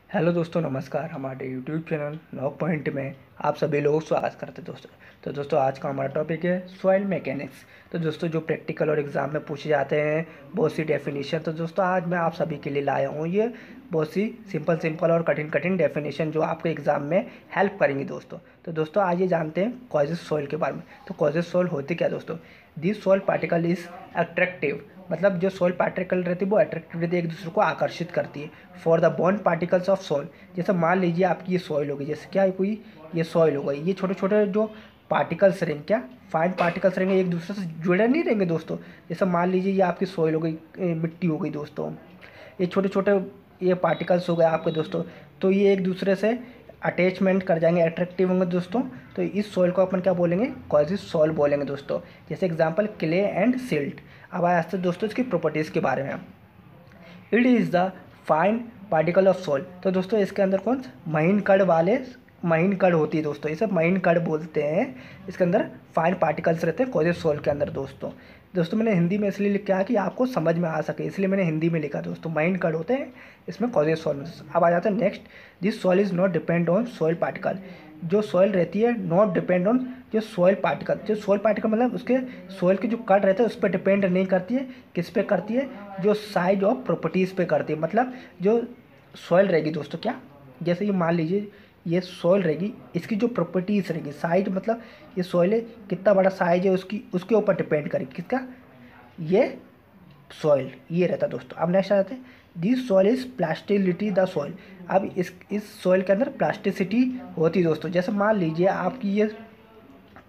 Hello दोस्तों, नमस्कार। हमारे यूट्यूब चैनल नॉक पॉइंट में आप सभी लोगों को स्वागत करते हैं दोस्तों। तो दोस्तों, आज का हमारा टॉपिक है सॉइल मैकेनिक्स। तो दोस्तों, जो प्रैक्टिकल और एग्ज़ाम में पूछे जाते हैं बहुत सी डेफिनेशन, तो दोस्तों आज मैं आप सभी के लिए लाया हूँ ये बहुत सी सिंपल और कठिन डेफिनेशन जो आपको एग्ज़ाम में हेल्प करेंगी दोस्तों। तो दोस्तों, आइए जानते हैं कॉजेज सॉइल के बारे में। तो कॉजेज सॉइल होती क्या दोस्तों? This soil particle is attractive, मतलब जो सॉइल पार्टिकल रहती है वो अट्रैक्टिव रहती है, एक दूसरे को आकर्षित करती है for the bond particles of soil. जैसे मान लीजिए आपकी ये सॉइल होगी, जैसे क्या है, कोई ये सॉइल हो गई, ये छोटे छोटे जो पार्टिकल्स रहेंगे, क्या फाइन पार्टिकल्स रहेंगे, एक दूसरे से जुड़े नहीं रहेंगे दोस्तों। जैसे मान लीजिए ये आपकी सॉइल हो गई, मिट्टी हो गई दोस्तों, ये छोटे छोटे ये पार्टिकल्स हो गए आपके दोस्तों। तो ये एक दूसरे से अटैचमेंट कर जाएंगे, अट्रैक्टिव होंगे दोस्तों। तो इस सॉइल को अपन क्या बोलेंगे? कॉजिव सॉइल बोलेंगे दोस्तों। जैसे एग्जांपल क्ले एंड सिल्ट। अब आए आते दोस्तों इसकी प्रॉपर्टीज़ के बारे में। It is the fine particle of soil. तो दोस्तों इसके अंदर कौन महीन कण होती है दोस्तों, इसे महीन कण बोलते हैं। इसके अंदर फाइन पार्टिकल्स रहते हैं कॉजिव सॉइल के अंदर दोस्तों। दोस्तों मैंने हिंदी में इसलिए लिखा है कि आपको समझ में आ सके, इसलिए मैंने हिंदी में लिखा दोस्तों। महीन कण होते हैं इसमें कॉजिव सॉइल में। अब आ जाता है next, this soil is not depend on soil particle. जो सॉइल रहती है नॉट डिपेंड ऑन जो सॉइल पार्टिकल, जो सॉइल पार्टिकल मतलब उसके सॉइल के जो कण रहते हैं उस पर डिपेंड नहीं करती है। किस पे करती है? जो साइज ऑफ प्रॉपर्टीज़ पे करती है। मतलब जो सॉइल रहेगी दोस्तों, क्या जैसे ये मान लीजिए ये सॉइल रहेगी, इसकी जो प्रॉपर्टीज़ रहेगी, साइज मतलब ये सॉइल है कितना बड़ा साइज है उसकी, उसके ऊपर डिपेंड करेगी। किसका? ये सॉइल ये रहता है दोस्तों। अब नेक्स्ट आ जाते हैं, this soil is plasticity the soil. अब इस सॉइल के अंदर प्लास्टिसिटी होती है दोस्तों। जैसे मान लीजिए आपकी ये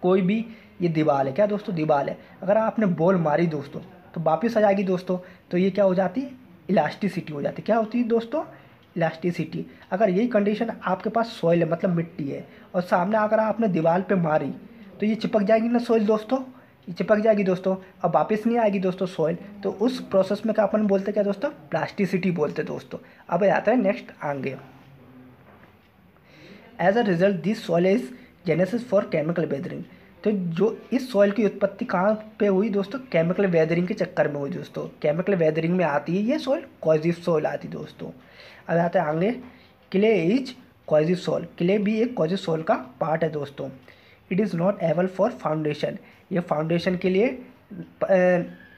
कोई भी ये दीवार है, क्या दोस्तों? दीवार है, अगर आपने बॉल मारी दोस्तों तो वापस आ जाएगी दोस्तों। तो ये क्या हो जाती है? इलास्टिसिटी हो जाती है। क्या होती है दोस्तों? इलास्टिसिटी। अगर यही कंडीशन आपके पास सॉइल है, मतलब मिट्टी है, और सामने अगर आपने दीवार पे मारी तो ये चिपक जाएगी ना सॉइल दोस्तों, ये चिपक जाएगी दोस्तों, अब वापस नहीं आएगी दोस्तों सॉइल। तो उस प्रोसेस में क्या अपन बोलते क्या दोस्तों? प्लास्टिसिटी बोलते दोस्तों। अब आता है नेक्स्ट आगे, as a result this soil is genesis for chemical weathering. तो जो इस सॉइल की उत्पत्ति कहाँ पे हुई दोस्तों? केमिकल वेदरिंग के चक्कर में हुई दोस्तों। केमिकल वेदरिंग में आती है ये सॉइल, कॉजिव सॉइल आती है दोस्तों। अब आता है आगे, क्ले इज कॉजिव सॉइल। क्ले भी एक कॉजिव सॉइल का पार्ट है दोस्तों। It is not able for foundation. ये फाउंडेशन के लिए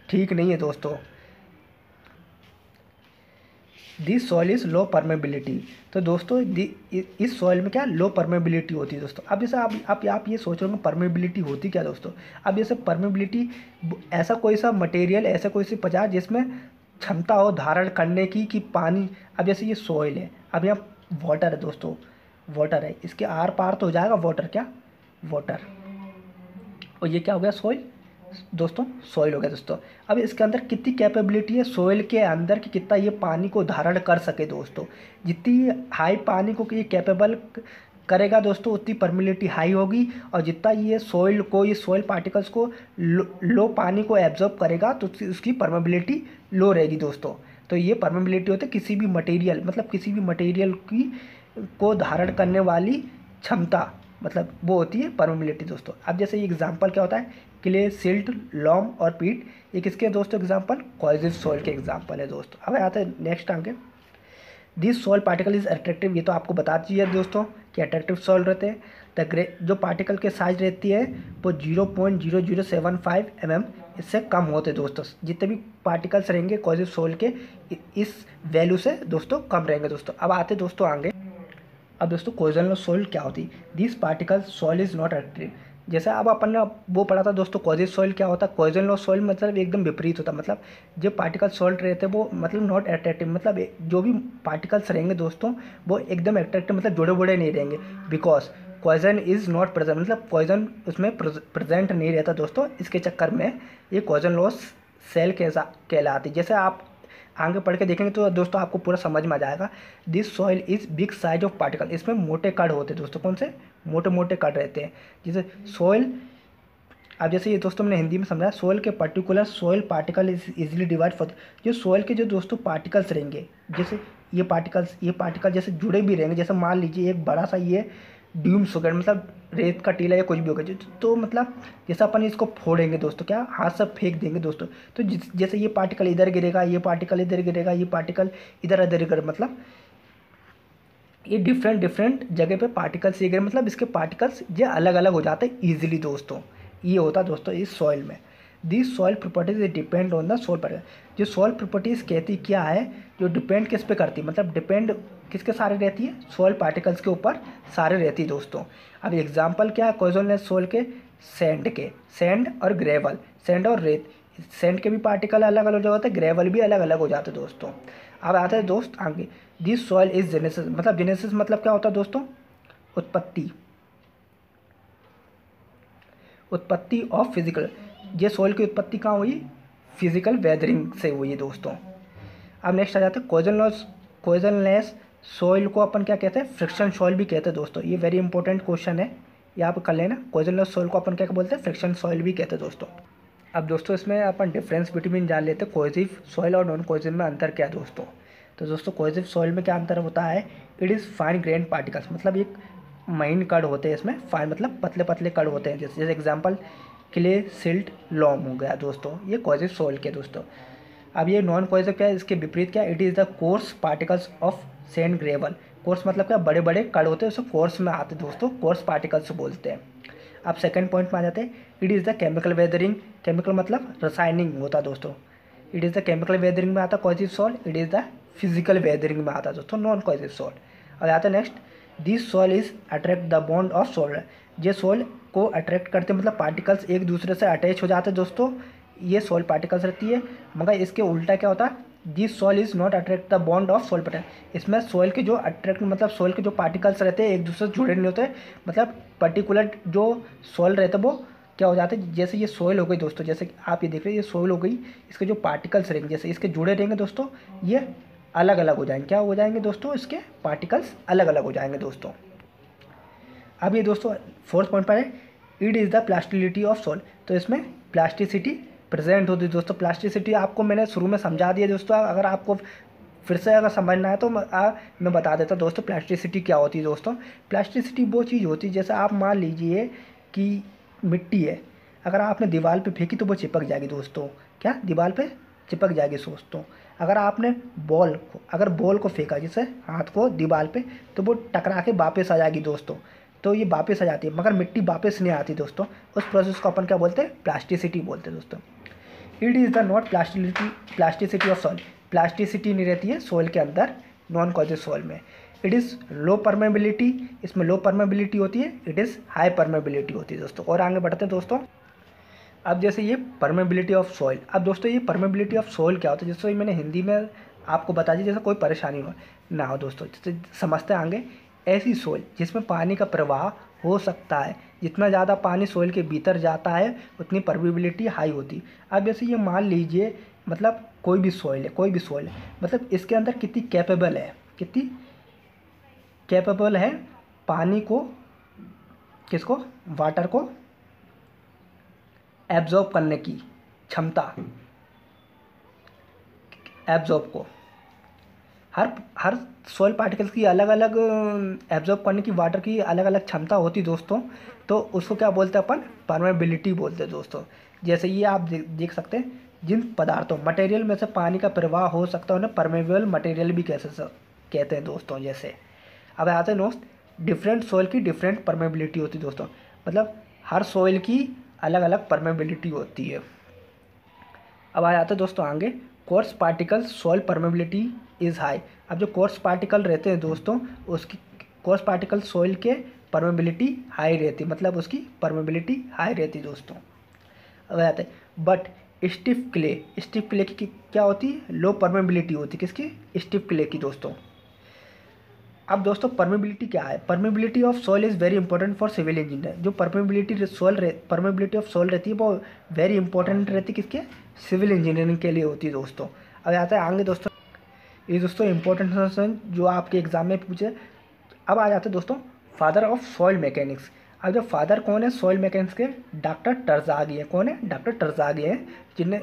ठीक नहीं है दोस्तों। This soil is low permeability. तो दोस्तों इस सॉइल में क्या लो परमेबिलिटी होती है दोस्तों। अब जैसे आप ये सोच रहे हो परमेबिलिटी होती क्या दोस्तों? अब जैसे परमेबिलिटी ऐसा कोई सा मटेरियल, ऐसा कोई सी पदार्थ जिसमें क्षमता हो धारण करने की कि पानी, अब जैसे ये सॉइल है, अब यहाँ वाटर है दोस्तों, वाटर है, इसके आर पार तो हो जाएगा वाटर, क्या वाटर, और ये क्या हो गया? सॉइल दोस्तों, सॉइल हो गया दोस्तों। अब इसके अंदर कितनी कैपेबिलिटी है सॉइल के अंदर कि कितना ये पानी को धारण कर सके दोस्तों। जितनी हाई पानी को ये कैपेबल करेगा दोस्तों उतनी परमिलिटी हाई होगी, और जितना ये सॉइल पार्टिकल्स को लो पानी को एब्जॉर्ब करेगा तो उसकी परमेबिलिटी लो रहेगी दोस्तों। तो ये परमेबिलिटी होती है किसी भी मटेरियल, मतलब किसी भी मटेरियल की को धारण करने वाली क्षमता, मतलब वो होती है परमेबिलिटी दोस्तों। अब जैसे ये एग्जांपल क्या होता है, क्ले, सिल्ट, लॉम और पीट, ये किसके दोस्तों एग्जांपल? कॉजिव सॉइल के एग्जांपल है दोस्तों। अब आता है नेक्स्ट आगे, this soil particle is attractive. ये तो आपको बता दीजिए दोस्तों कि अट्रैक्टिव सॉइल रहते हैं। जो पार्टिकल के साइज रहती है वो 0.0075 mm इससे कम होते हैं दोस्तों। जितने भी पार्टिकल्स रहेंगे कॉजिव सॉइल के इस वैल्यू से दोस्तों कम रहेंगे दोस्तों। अब आते दोस्तों आगे, अब दोस्तों कोइजनल सॉइल क्या होती है? This particle soil is not attractive. जैसे अब अपन ने वो पढ़ा था दोस्तों कॉजिव सॉइल क्या होता है। कोइजनल सॉइल मतलब एकदम विपरीत होता है, मतलब जो पार्टिकल सॉल्ट रहते हैं वो मतलब नॉट अट्रैक्टिव, मतलब जो भी पार्टिकल्स रहेंगे दोस्तों वो एकदम अट्रैक्टिव, मतलब जुड़े बुड़े नहीं रहेंगे। Because poison is not present, मतलब पॉइजन उसमें प्रेजेंट नहीं रहता दोस्तों। इसके चक्कर में ये पॉइजन लॉस सेल कहलाती है। जैसे आप आगे पढ़ के देखेंगे तो दोस्तों आपको पूरा समझ में आ जाएगा। This soil is big size of particle. इसमें मोटे कण होते हैं दोस्तों। कौन से? मोटे मोटे कण रहते हैं। जैसे सॉइल, अब जैसे ये दोस्तों मैंने हिंदी में समझाया, सॉइल के particular soil particle is easily divide for, जो सॉइल के जो दोस्तों पार्टिकल्स रहेंगे, जैसे ये पार्टिकल जैसे जुड़े भी रहेंगे। जैसे मान लीजिए एक बड़ा सा ये ड्यूम्स हो गया, मतलब रेत का टीला या कुछ भी होगा, तो मतलब जैसे अपन इसको फोड़ेंगे दोस्तों, क्या हाथ से फेंक देंगे दोस्तों, तो जैसे ये पार्टिकल इधर गिरेगा, ये पार्टिकल इधर गिरेगा, ये पार्टिकल इधर इधर गिरेगा, मतलब ये डिफरेंट डिफरेंट जगह पे पार्टिकल्स ये गिरे, मतलब इसके पार्टिकल्स ये अलग अलग हो जाते हैं ईजिली दोस्तों। ये होता है दोस्तों इस सॉइल में। This soil properties depend on the soil particle. जो सॉइल प्रॉपर्टीज़ कहती क्या है, जो डिपेंड किस पे करती है, मतलब डिपेंड किसके सारे रहती है, सॉइल पार्टिकल्स के ऊपर सारे रहती है दोस्तों। अब एग्जाम्पल क्या है कोइजनलेस सॉइल के, सैंड और ग्रेवल, सैंड और रेत। सैंड के भी पार्टिकल अलग अलग हो जाते हैं, ग्रेवल भी अलग अलग हो जाते हैं दोस्तों। अब आते हैं दोस्त आगे, दिस सॉइल इज जेनेसिस, मतलब जेनेसिस मतलब क्या होता है दोस्तों, उत्पत्ति, उत्पत्ति ऑफ फिजिकल। ये सॉइल की उत्पत्ति कहाँ हुई, फिजिकल वेदरिंग से हुई है दोस्तों। अब नेक्स्ट आ जाते हैं कोइजनलेस सॉइल को अपन क्या कहते हैं, फ्रिक्शन सॉइल भी कहते हैं दोस्तों। ये वेरी इंपॉर्टेंट क्वेश्चन है, ये आप कर लेना। कोइजनलेस सॉइल को अपन क्या बोलते हैं, फ्रिक्शन सॉइल भी कहते हैं दोस्तों। अब दोस्तों इसमें अपन डिफरेंस बिटवीन जान लेते हैं, कोहेसिव सॉइल और नॉन कोहेसिव में अंतर क्या है दोस्तों। तो दोस्तों कोहेसिव सॉइल में क्या अंतर होता है, it is fine grain particles, मतलब एक महीन कण होते हैं इसमें, फाइन मतलब पतले पतले कण होते हैं। जैसे एग्जांपल क्ले, सिल्ट, लॉम हो गया दोस्तों, ये कोहेसिव सॉइल के दोस्तों। अब ये नॉन कोहेसिव क्या है, इसके विपरीत क्या, it is the course particles of sand gravel. Course मतलब क्या, बड़े बड़े कण होते हैं, उसको कोर्स में आते हैं दोस्तों, कोर्स पार्टिकल्स बोलते हैं। अब सेकंड पॉइंट में आ जाते हैं, it is the chemical weathering. Chemical मतलब रासायनिक होता है दोस्तों। It is the chemical weathering में आता है cohesive soil, it is the physical weathering में आता है दोस्तों नॉन कोहेसिव सॉइल। और आता है next, this soil is attract the bond of soil. ये सॉइल को अट्रैक्ट करते हैं, मतलब पार्टिकल्स एक दूसरे से अटैच हो जाते हैं दोस्तों, ये सॉइल पार्टिकल्स रहती है। मगर इसके उल्टा क्या होता है, this soil is not attract the bond of soil particle. इसमें सॉइल के जो अट्रैक्ट मतलब सॉइल के जो पार्टिकल्स रहते हैं एक दूसरे से जुड़े नहीं होते, मतलब पर्टिकुलर जो सॉइल रहता है वो क्या हो जाता है, जैसे ये सॉइल हो गई दोस्तों, जैसे कि आप ये देख रहे हैं ये सॉइल हो गई, इसके जो पार्टिकल्स रहेंगे जैसे इसके जुड़े रहेंगे दोस्तों, ये अलग अलग हो जाएंगे। क्या हो जाएंगे दोस्तों, इसके पार्टिकल्स अलग अलग हो जाएंगे दोस्तों। अब ये दोस्तों फोर्थ पॉइंट पर है, it is the plasticity of soil. तो इसमें प्लास्टिसिटी प्रेजेंट होती है दोस्तों। प्लास्टिसिटी आपको मैंने शुरू में समझा दिया दोस्तों, अगर आपको फिर से अगर समझना है तो मैं बता देता हूँ दोस्तों प्लास्टिसिटी क्या होती है दोस्तों। प्लास्टिसिटी वो चीज़ होती है, जैसे आप मान लीजिए कि मिट्टी है, अगर आपने दीवार पे फेंकी तो वो चिपक जाएगी दोस्तों। क्या, दीवार पे चिपक जाएगी दोस्तों। अगर आपने बॉल को फेंका जैसे हाथ को दीवार पे, तो वो टकरा के वापस आ जाएगी दोस्तों। तो ये वापस आ जाती है, मगर मिट्टी वापस नहीं आती दोस्तों। उस प्रोसेस को अपन क्या बोलते हैं, प्लास्टिसिटी बोलते हैं दोस्तों। It is the not plasticity of soil. Plasticity नहीं रहती है सॉइल के अंदर, नॉन कोहेसिव सॉइल में। इट इज़ लो परमेबिलिटी, इसमें लो परमेबिलिटी होती है। इट इज़ हाई परमेबिलिटी होती है दोस्तों। और आगे बढ़ते हैं दोस्तों। अब जैसे ये परमेबिलिटी ऑफ सॉइल, अब दोस्तों ये परमेबिलिटी ऑफ सॉइल क्या होता है, जैसे मैंने हिंदी में आपको बता दी, जैसे कोई परेशानी ना हो दोस्तों, जैसे समझते हैं आगे। ऐसी सॉइल जिसमें पानी का प्रवाह हो सकता है, जितना ज़्यादा पानी सॉइल के भीतर जाता है उतनी परमेबिलिटी हाई होती है। अब जैसे ये मान लीजिए, मतलब कोई भी सॉइल है, मतलब इसके अंदर कितनी कैपेबल है पानी को, किसको, वाटर को एब्जॉर्ब करने की क्षमता, एब्जॉर्ब को हर सॉइल पार्टिकल्स की अलग अलग एब्जॉर्ब करने की वाटर की अलग अलग क्षमता होती दोस्तों। तो उसको क्या बोलते हैं अपन, परमेबिलिटी बोलते हैं दोस्तों। जैसे ये आप देख सकते हैं, जिन पदार्थों मटेरियल में से पानी का प्रवाह हो सकता है उन्हें परमेबल मटेरियल भी कहते हैं दोस्तों। जैसे अब आते हैं दोस्त, डिफरेंट सॉइल की डिफरेंट परमेबिलिटी होती है दोस्तों, मतलब हर सॉइल की अलग अलग परमेबिलिटी होती है। अब आ जाते हैं दोस्तों आगे, coarse particle soil permeability is high. अब जो कोर्स पार्टिकल रहते हैं दोस्तों, उसकी कोर्स पार्टिकल सॉइल के परमेबिलिटी हाई रहती है, मतलब उसकी परमेबिलिटी हाई रहती है दोस्तों। अब आते हैं, बट स्टिफ क्ले की क्या होती है, लो परमेबिलिटी होती है, किसकी, स्टिफ क्ले की दोस्तों। अब दोस्तों परमेबिलिटी क्या है, permeability of soil is very important for civil engineer. जो परमेबिलिटी ऑफ सॉइल रहती है वो वेरी इंपॉर्टेंट रहती है, किसके, सिविल इंजीनियरिंग के लिए होती है दोस्तों। अब आता है आगे दोस्तों, ये दोस्तों इंपॉर्टेंट क्वेश्चन जो आपके एग्जाम में पूछे। अब आ जाते हैं दोस्तों फादर ऑफ सॉइल मैकेनिक्स। अब जो फादर कौन है सॉइल मैकेनिक्स के, डॉक्टर टर्ज़ागी है। कौन है, डॉक्टर टर्ज़ागी हैं, जिन्हें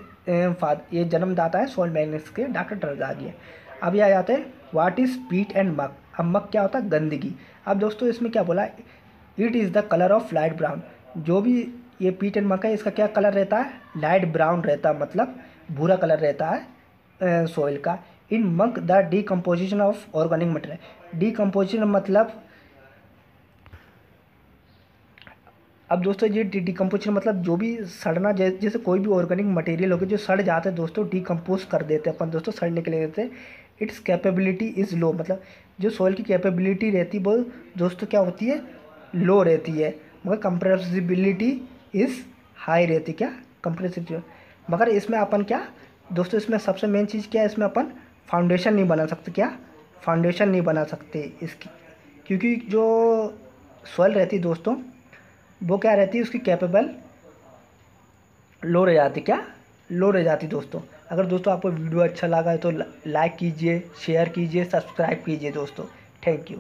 ये जन्मदाता है सॉइल मैकेनिक्स के, डॉक्टर टर्ज़ागी है। अब ये आ जाते हैं, व्हाट इज़ पीट एंड मक। अब मक क्या होता है, गंदगी। अब दोस्तों इसमें क्या बोला, it is the colour of light brown. जो भी ये पीट एंड मक है, इसका क्या कलर रहता है, लाइट ब्राउन रहता है, मतलब भूरा कलर रहता है सॉइल का। In monk the decomposition of organic material. Decomposition मतलब, अब दोस्तों ये डीकम्पोजिशन मतलब जो भी सड़ना, जैसे कोई भी ऑर्गेनिक मटेरियल होगी जो सड़ जाते हैं दोस्तों, डीकम्पोज कर देते हैं अपन दोस्तों, सड़ने के लिए देते हैं। इट्स कैपेबिलिटी इज़ लो, मतलब जो सॉइल की कैपेबिलिटी रहती है वो दोस्तों क्या होती है, लो रहती है, मगर कंप्रेसिबिलिटी इज़ हाई रहती, क्या कंप्रेसिबिलिटी। मगर इसमें अपन क्या दोस्तों, इसमें सबसे मेन चीज़ क्या है, इसमें अपन फाउंडेशन नहीं बना सकते, क्या फाउंडेशन नहीं बना सकते इसकी, क्योंकि जो सॉइल रहती है दोस्तों वो क्या रहती है, उसकी कैपेबल लो रह जाती, क्या लो रह जाती दोस्तों। अगर दोस्तों आपको वीडियो अच्छा लगा है तो लाइक कीजिए, शेयर कीजिए, सब्सक्राइब कीजिए दोस्तों। Thank you.